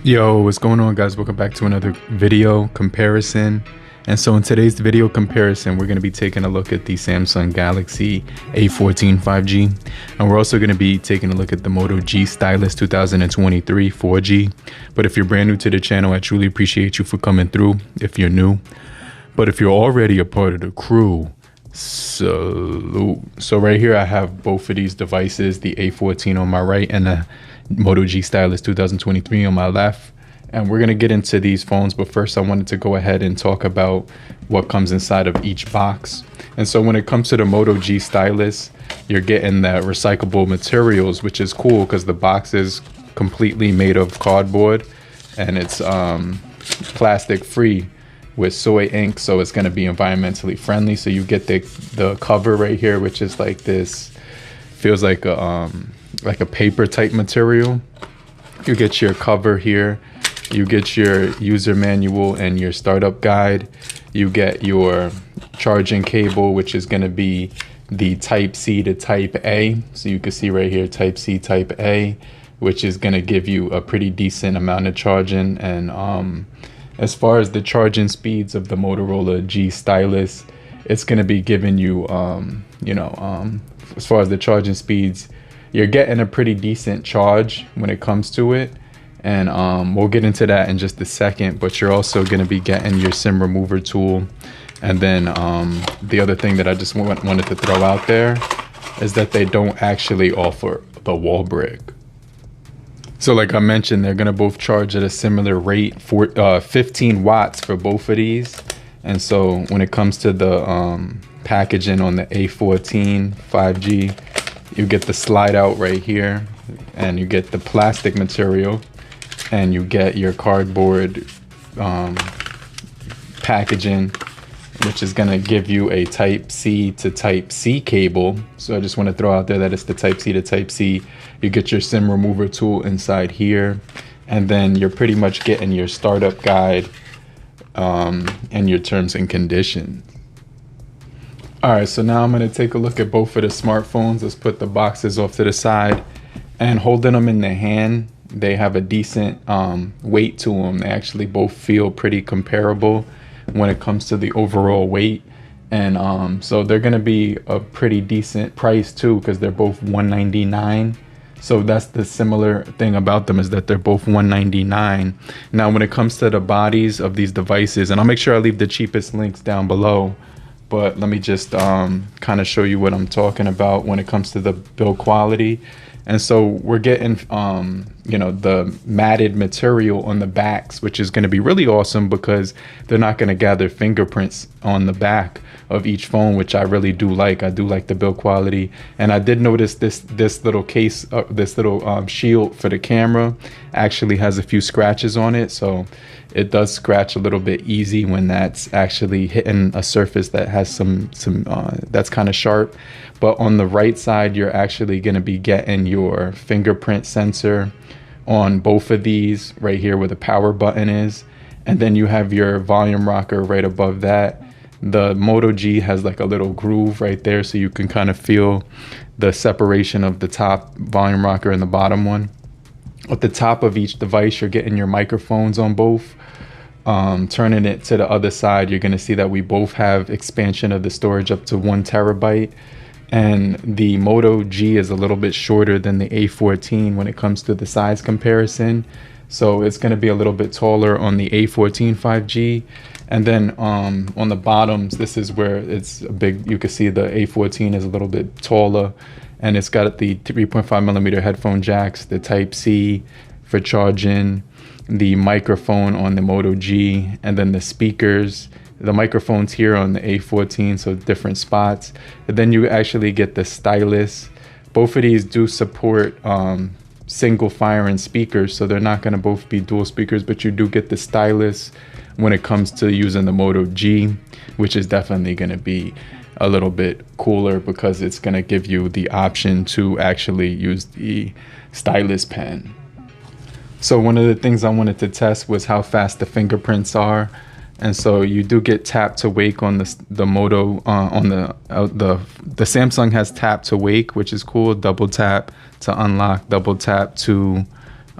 Yo, what's going on, guys? Welcome back to another video comparison. And so in today's video comparison, we're going to be taking a look at the Samsung Galaxy A14 5G, and we're also going to be taking a look at the Moto G Stylus 2023 4G. But if you're brand new to the channel, I truly appreciate you for coming through if you're new. But if you're already a part of the crew, salute. So right here I have both of these devices, the A14 on my right and the Moto G Stylus 2023 on my left, and we're going to get into these phones. But first I wanted to go ahead and talk about what comes inside of each box. And so when it comes to the Moto G Stylus, you're getting that recyclable materials, which is cool because the box is completely made of cardboard and it's plastic free with soy ink, so it's going to be environmentally friendly. So you get the cover right here, which is like this, feels like a paper type material. You get your cover here, you get your user manual and your startup guide, you get your charging cable, which is going to be the type C to type A. So you can see right here, type C, type A, which is going to give you a pretty decent amount of charging. And as far as the charging speeds of the Motorola G Stylus, it's going to be giving you as far as the charging speeds, you're getting a pretty decent charge when it comes to it. And we'll get into that in just a second, but you're also going to be getting your SIM remover tool. And then the other thing that I just wanted to throw out there is that they don't actually offer the wall brick. So like I mentioned, they're going to both charge at a similar rate, for 15 watts for both of these. And so when it comes to the packaging on the A14 5G, you get the slide out right here, and you get the plastic material, and you get your cardboard packaging, which is going to give you a type C to type C cable. So I just want to throw out there that it's the type C to type C. You get your SIM remover tool inside here, and then you're pretty much getting your startup guide and your terms and conditions. All right, so now I'm going to take a look at both of the smartphones. Let's put the boxes off to the side, and holding them in the hand, they have a decent weight to them. They actually both feel pretty comparable when it comes to the overall weight. And so they're going to be a pretty decent price too, because they're both $199. So that's the similar thing about them, is that they're both $199. Now when it comes to the bodies of these devices, and I'll make sure I leave the cheapest links down below, but let me just kind of show you what I'm talking about when it comes to the build quality. And so we're getting the matted material on the backs, which is going to be really awesome because they're not going to gather fingerprints on the back of each phone, which I really do like. I do like the build quality. And I did notice this little case, this little shield for the camera actually has a few scratches on it. So it does scratch a little bit easy when that's actually hitting a surface that has some that's kind of sharp. But on the right side, you're actually going to be getting your fingerprint sensor on both of these right here where the power button is. And then you have your volume rocker right above that. The Moto G has like a little groove right there, so you can kind of feel the separation of the top volume rocker and the bottom one. At the top of each device, you're getting your microphones on both. Turning it to the other side, you're going to see that we both have expansion of the storage up to 1 terabyte. And the Moto G is a little bit shorter than the A14 when it comes to the size comparison. So it's going to be a little bit taller on the A14 5G. And then on the bottoms, this is where it's a big, you can see the A14 is a little bit taller, and it's got the 3.5 millimeter headphone jacks, the type C for charging, the microphone on the Moto G, and then the speakers. The microphones here on the A14, so different spots. And then you actually get the Stylus. Both of these do support single firing speakers, so they're not going to both be dual speakers, but you do get the Stylus when it comes to using the Moto G, which is definitely going to be a little bit cooler because it's going to give you the option to actually use the stylus pen. So one of the things I wanted to test was how fast the fingerprints are. And so you do get tap to wake on the Moto, on the Samsung has tap to wake, which is cool. Double tap to unlock, double tap to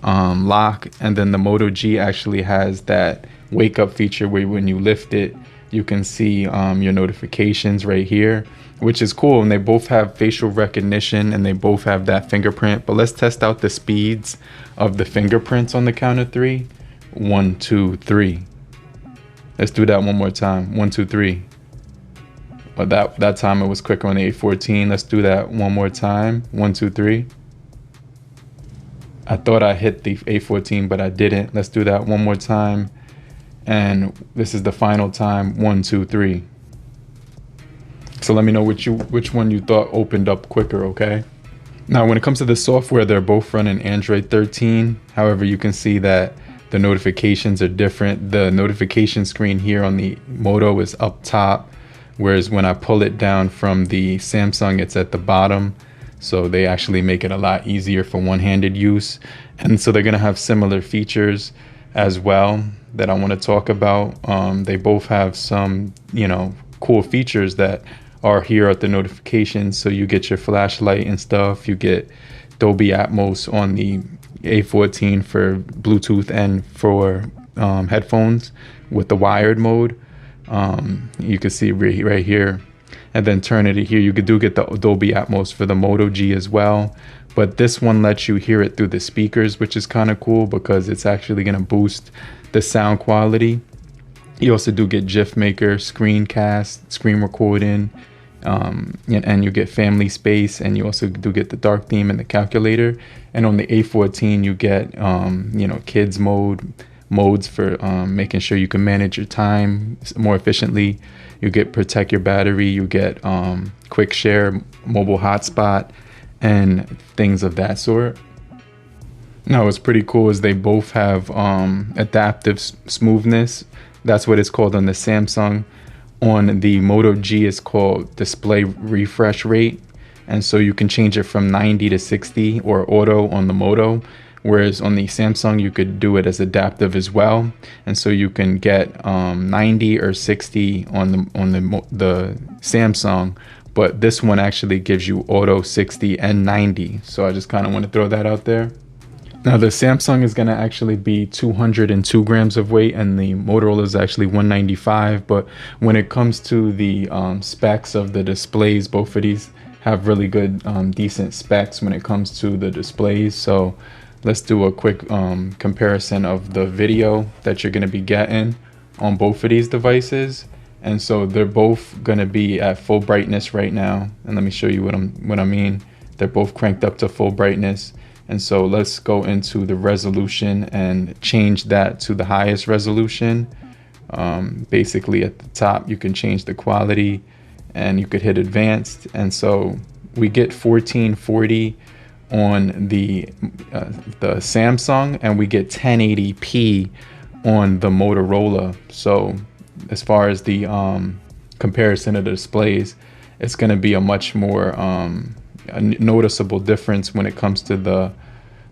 lock, and then the Moto G actually has that wake up feature where when you lift it, you can see your notifications right here, which is cool. And they both have facial recognition and they both have that fingerprint. But let's test out the speeds of the fingerprints on the count of 3. 1, 2, 3. Let's do that one more time. 1, 2, 3. But that time it was quicker on the A14. Let's do that one more time. 1, 2, 3. I thought I hit the A14, but I didn't. Let's do that one more time. And this is the final time. 1, 2, 3. So let me know which one you thought opened up quicker, okay? Now, when it comes to the software, they're both running Android 13. However, you can see that the notifications are different. The notification screen here on the Moto is up top, whereas when I pull it down from the Samsung, it's at the bottom. So they actually make it a lot easier for one-handed use. And so they're gonna have similar features as well that I wanna talk about. They both have some, cool features that are here at the notifications. So you get your flashlight and stuff. You get Dolby Atmos on the A14 for Bluetooth and for headphones with the wired mode. You can see right here. And then turn it here. You do get the Dolby Atmos for the Moto G as well. But this one lets you hear it through the speakers, which is kind of cool because it's actually going to boost the sound quality. You also do get GIF maker, screencast, screen recording, and you get family space, and you also do get the dark theme and the calculator. And on the A14, you get, kids modes for making sure you can manage your time more efficiently. You get protect your battery, you get quick share, mobile hotspot, and things of that sort. Now, what's pretty cool is they both have adaptive smoothness. That's what it's called on the Samsung. On the Moto G, it's called display refresh rate. And so you can change it from 90 to 60 or auto on the Moto. Whereas on the Samsung, you could do it as adaptive as well. And so you can get 90 or 60 on the Samsung, but this one actually gives you auto 60 and 90. So I just kind of want to throw that out there. Now the Samsung is going to actually be 202 grams of weight and the Motorola is actually 195. But when it comes to the specs of the displays, both of these have really good, decent specs when it comes to the displays. So let's do a quick comparison of the video that you're going to be getting on both of these devices. And so they're both going to be at full brightness right now. And let me show you what I mean. They're both cranked up to full brightness. And so let's go into the resolution and change that to the highest resolution. Basically at the top, you can change the quality and you could hit advanced. And so we get 1440 on the Samsung, and we get 1080p on the Motorola. So as far as the comparison of the displays, it's going to be a much more a noticeable difference when it comes to the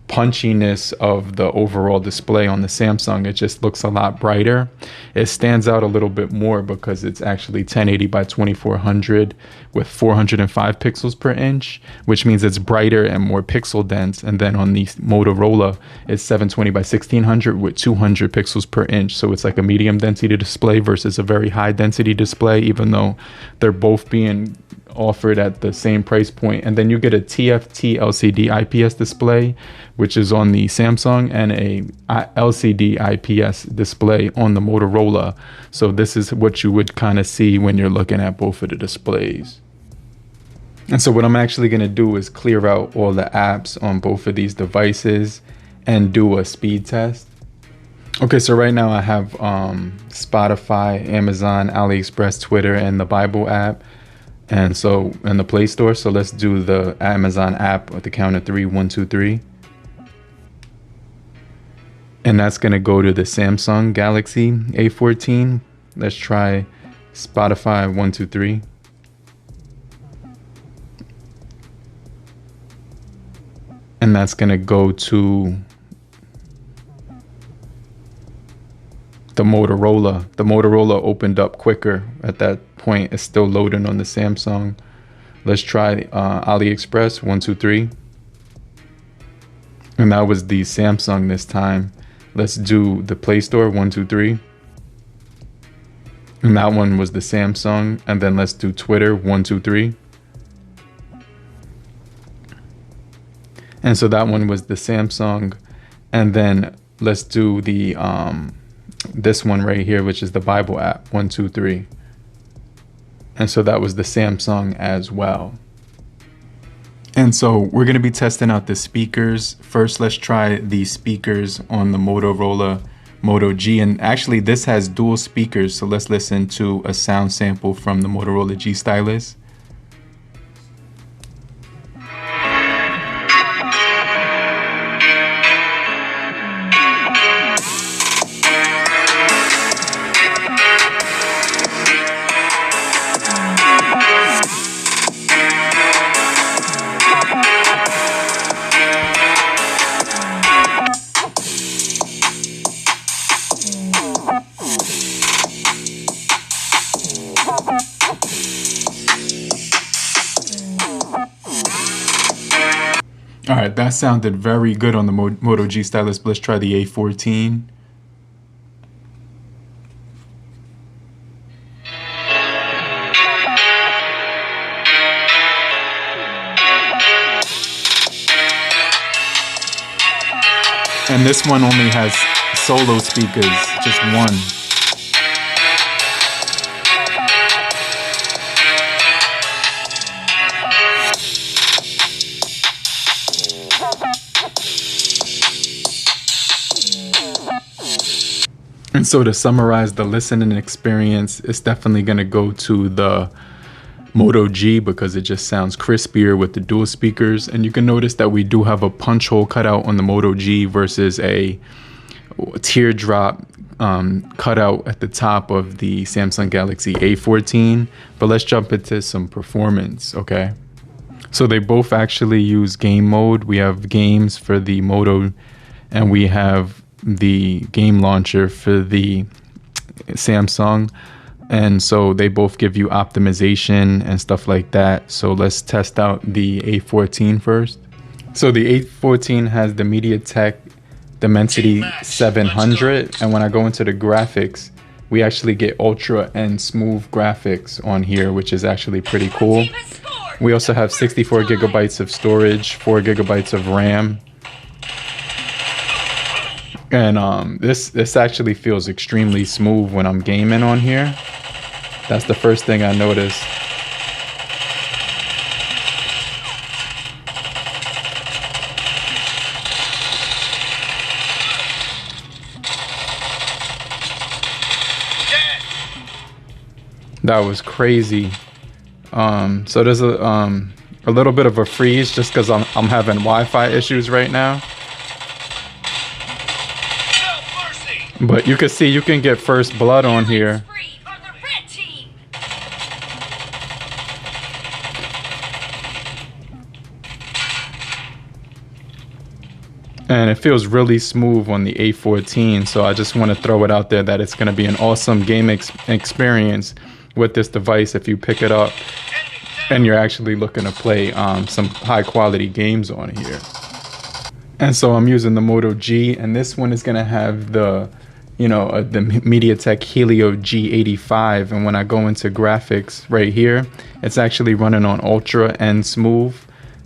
punchiness of the overall display on the Samsung. It just looks a lot brighter. It stands out a little bit more because it's actually 1080 by 2400 with 405 pixels per inch, which means it's brighter and more pixel dense. And then on the Motorola, it's 720 by 1600 with 200 pixels per inch. So it's like a medium density display versus a very high density display, even though they're both being offered at the same price point. And then you get a TFT LCD IPS display, which is on the Samsung, and a LCD IPS display on the Motorola. So this is what you would kind of see when you're looking at both of the displays. And so what I'm actually going to do is clear out all the apps on both of these devices and do a speed test. Okay, so right now I have Spotify, Amazon, AliExpress, Twitter, and the Bible app. And so in the Play Store, so let's do the Amazon app at the count of 3, 1, 2, 3. And that's going to go to the Samsung Galaxy A14. Let's try Spotify 1, 2, 3. And that's going to go to the Motorola. The Motorola opened up quicker at that point. It's still loading on the Samsung. Let's try AliExpress 1, 2, 3. And that was the Samsung this time. Let's do the Play Store, 1, 2, 3. And that one was the Samsung. And then let's do Twitter, 1, 2, 3. And so that one was the Samsung. And then let's do the this one right here, which is the Bible app, 1, 2, 3. And so that was the Samsung as well. And so we're going to be testing out the speakers. First, let's try the speakers on the Motorola Moto G. And actually this has dual speakers. So let's listen to a sound sample from the Motorola G Stylus. All right, that sounded very good on the Moto G Stylus. Let's try the A14. And this one only has solo speakers, just one. And so to summarize the listening experience, it's definitely going to go to the Moto G because it just sounds crispier with the dual speakers. And you can notice that we do have a punch hole cutout on the Moto G versus a teardrop cutout at the top of the Samsung Galaxy A14. But let's jump into some performance, okay? So they both actually use game mode. We have games for the Moto and we have the game launcher for the Samsung. And so they both give you optimization and stuff like that. So let's test out the A14 first. So the A14 has the MediaTek Dimensity 700. And when I go into the graphics, we actually get ultra and smooth graphics on here, which is actually pretty cool. We also have 64 gigabytes of storage, 4 gigabytes of RAM. And this actually feels extremely smooth when I'm gaming on here. That's the first thing I noticed. That was crazy. So there's a little bit of a freeze just because I'm having Wi-Fi issues right now. But you can see you can get first blood on here. And it feels really smooth on the A14. So I just want to throw it out there that it's going to be an awesome game experience with this device if you pick it up and you're actually looking to play some high quality games on here. And so I'm using the Moto G, and this one is going to have the the MediaTek Helio G85. And when I go into graphics right here, it's actually running on ultra and smooth.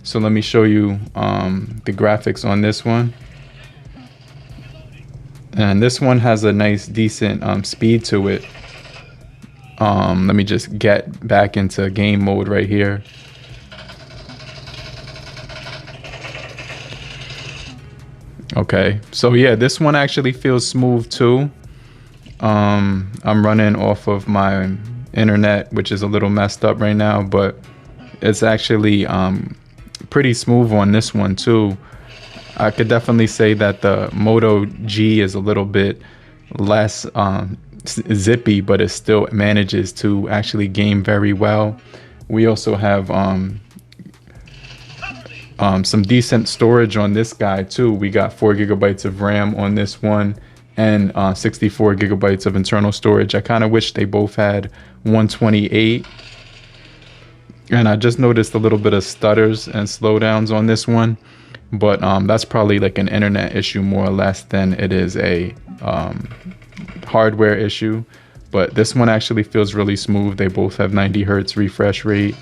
So let me show you the graphics on this one. And this one has a nice decent speed to it. Let me just get back into game mode right here. Okay, so yeah, this one actually feels smooth too. I'm running off of my internet, which is a little messed up right now, but it's actually pretty smooth on this one too. I could definitely say that the Moto G is a little bit less zippy, but it still manages to actually game very well. We also have some decent storage on this guy too. We got 4 gigabytes of RAM on this one and 64 gigabytes of internal storage. I kind of wish they both had 128. And I just noticed a little bit of stutters and slowdowns on this one. but that's probably like an internet issue more or less than it is a hardware issue. But this one actually feels really smooth. They both have 90 hertz refresh rate.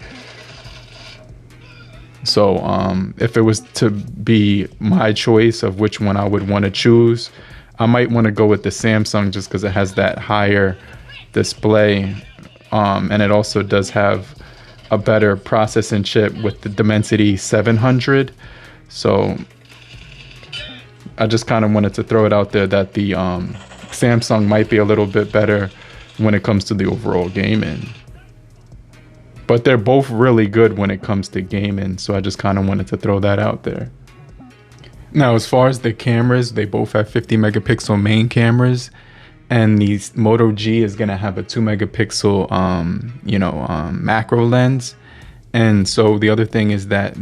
So if it was to be my choice of which one I would want to choose, I might want to go with the Samsung just because it has that higher display, and it also does have a better processing chip with the Dimensity 700. So I just kind of wanted to throw it out there that the Samsung might be a little bit better when it comes to the overall gaming. But they're both really good when it comes to gaming, so I just kind of wanted to throw that out there. Now, as far as the cameras, they both have 50 megapixel main cameras, and the Moto G is gonna have a 2 megapixel, macro lens. And so the other thing is that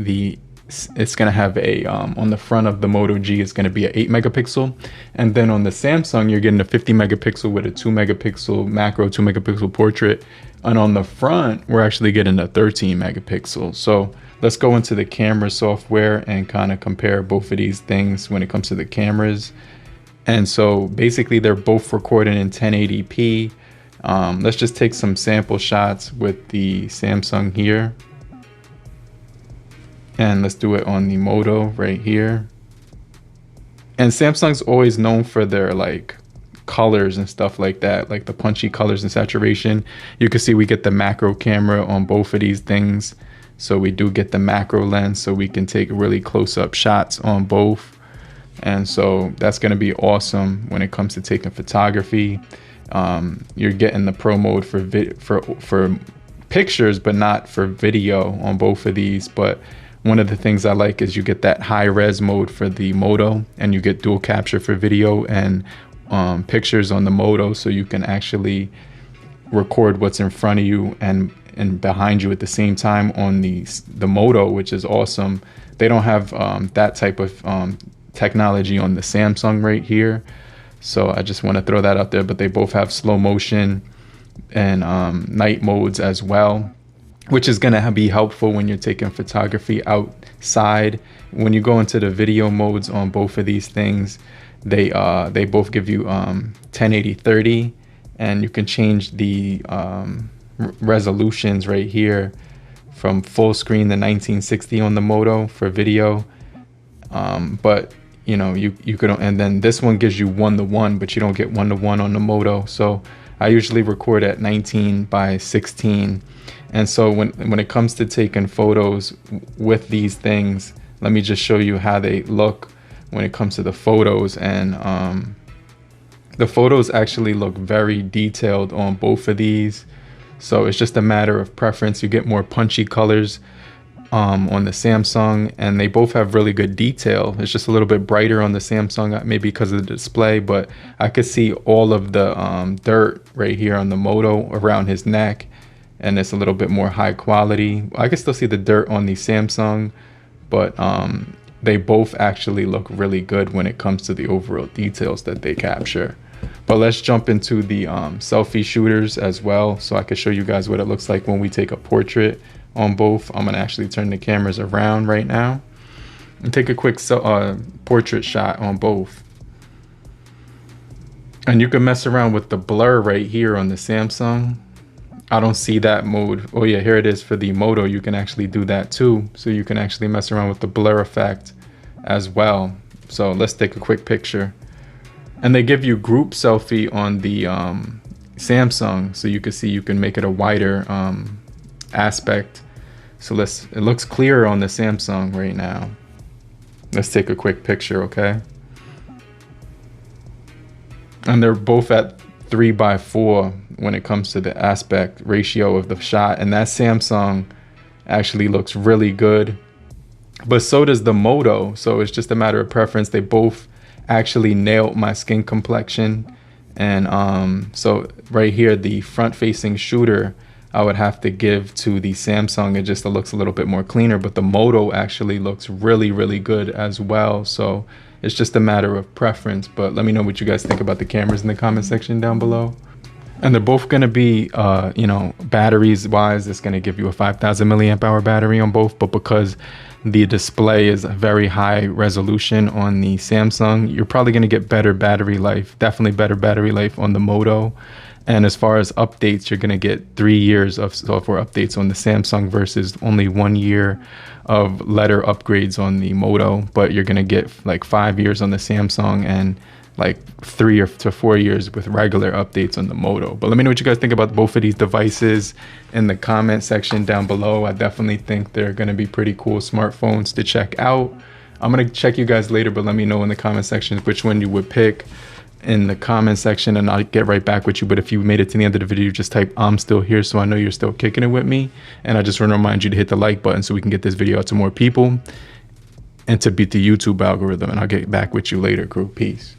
it's gonna have a on the front of the Moto G is gonna be an 8 megapixel, and then on the Samsung you're getting a 50 megapixel with a 2 megapixel macro, 2 megapixel portrait, and on the front we're actually getting a 13 megapixel. So let's go into the camera software and kind of compare both of these things when it comes to the cameras. And so basically they're both recording in 1080p. Let's just take some sample shots with the Samsung here. And let's do it on the Moto right here. And Samsung's always known for their like colors and stuff like that, like the punchy colors and saturation. You can see we get the macro camera on both of these things. So we do get the macro lens, so we can take really close-up shots on both. And so that's going to be awesome when it comes to taking photography. You're getting the pro mode for pictures, but not for video on both of these. But one of the things I like is you get that high res mode for the Moto, and you get dual capture for video and pictures on the Moto, so you can actually record what's in front of you and behind you at the same time on the Moto, which is awesome. They don't have that type of technology on the Samsung right here, so I just want to throw that out there. But they both have slow motion and night modes as well, which is going to be helpful when you're taking photography outside. When you go into the video modes on both of these things, they both give you 1080-30, and you can change the resolutions right here from full screen to 1960 on the Moto for video. But you know, you could, and then this one gives you 1:1, but you don't get 1:1 on the Moto. So I usually record at 19:16. And so when it comes to taking photos with these things, let me just show you how they look when it comes to the photos. And the photos actually look very detailed on both of these. So it's just a matter of preference. You get more punchy colors on the Samsung, and they both have really good detail. It's just a little bit brighter on the Samsung, maybe because of the display, but I could see all of the dirt right here on the Moto around his neck, and it's a little bit more high quality. I can still see the dirt on the Samsung, but they both actually look really good when it comes to the overall details that they capture. But let's jump into the selfie shooters as well, so I can show you guys what it looks like when we take a portrait on both. I'm gonna actually turn the cameras around right now and take a quick portrait shot on both. And you can mess around with the blur right here on the Samsung. I don't see that mode. Oh yeah, here it is for the Moto. You can actually do that too. So you can actually mess around with the blur effect as well. So let's take a quick picture. And they give you group selfie on the Samsung, so you can see you can make it a wider aspect. So it looks clearer on the Samsung right now. Let's take a quick picture, okay? And they're both at 3:4 when it comes to the aspect ratio of the shot, and that Samsung actually looks really good, but so does the Moto. So it's just a matter of preference. They both actually nailed my skin complexion. And so right here, the front facing shooter I would have to give to the Samsung. It just looks a little bit more cleaner, but the Moto actually looks really, really good as well. So it's just a matter of preference. But let me know what you guys think about the cameras in the comment section down below. And they're both going to be, batteries wise, it's going to give you a 5,000 milliamp hour battery on both. But because The display is very high resolution on the Samsung. You're probably going to get better battery life, definitely better battery life on the Moto. And as far as updates, you're going to get 3 years of software updates on the Samsung versus only 1 year of letter upgrades on the Moto. But you're going to get like 5 years on the Samsung and like 3 to 4 years with regular updates on the Moto. But let me know what you guys think about both of these devices in the comment section down below. I definitely think they're going to be pretty cool smartphones to check out. I'm going to check you guys later, but let me know in the comment section which one you would pick in the comment section, and I'll get right back with you. But if you made it to the end of the video, just type "I'm still here," so I know you're still kicking it with me. And I just want to remind you to hit the like button so we can get this video out to more people and to beat the YouTube algorithm. And I'll get back with you later, crew. Peace.